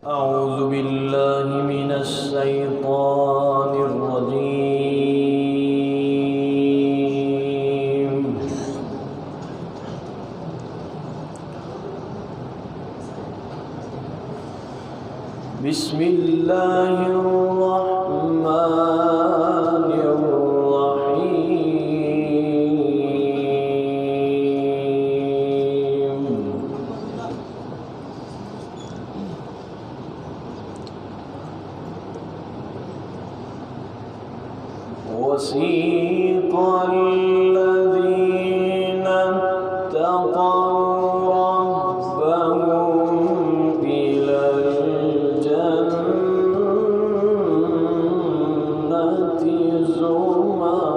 أعوذ بالله من الشيطان الرجيم. بسم الله الرحمن الرحيم. وسيق الذين اتقوا ربهم إلى الجنة زمرا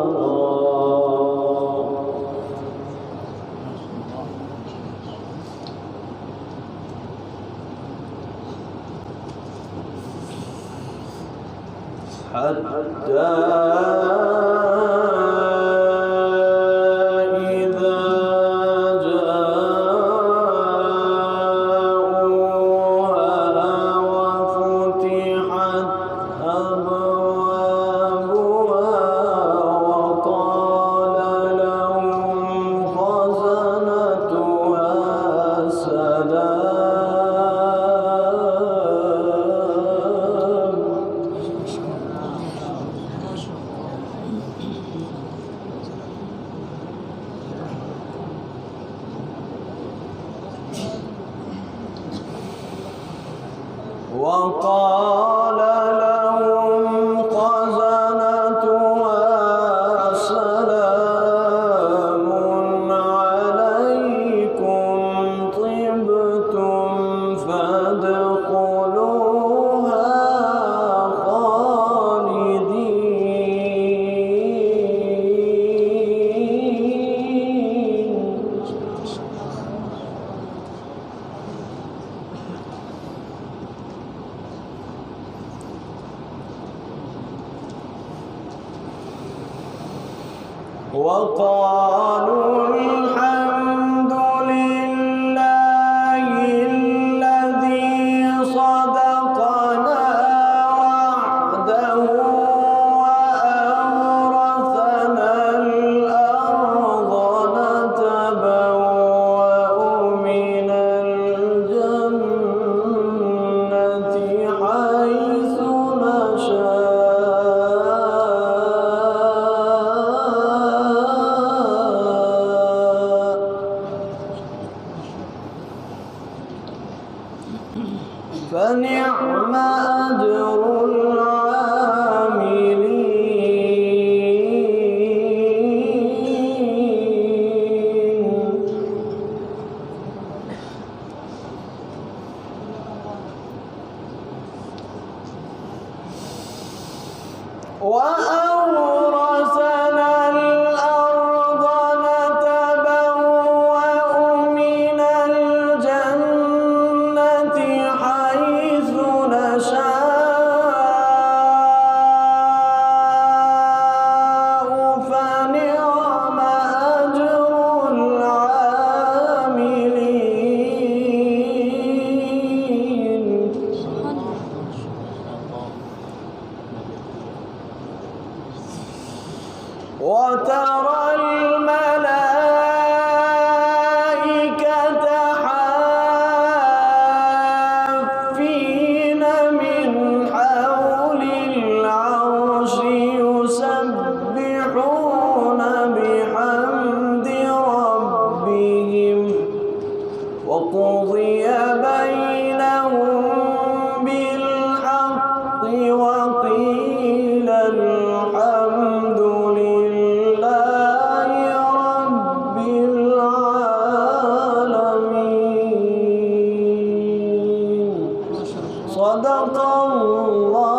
حتى إذا جاءوها وفتحت أبوابها وقال لهم خزنتها سلام وقال لهم خزنتها سلام عليكم طبتم فادخلوها خالدين. وقالوا الحمد لله الذي صدقنا وعده وأورثنا الأرض نتبوأ من الجنة حيث نشاء. فنعم أجر العاملين. وأورثنا الأرض نتبوأ من الجنة حيث نشاء فنعم أجر العاملين. وترى الملائكة حافين من حول العرش يسبحون بحمد ربهم وقضي بينهم بالحق وقيل الحمد لله رب العالمين. صدق الله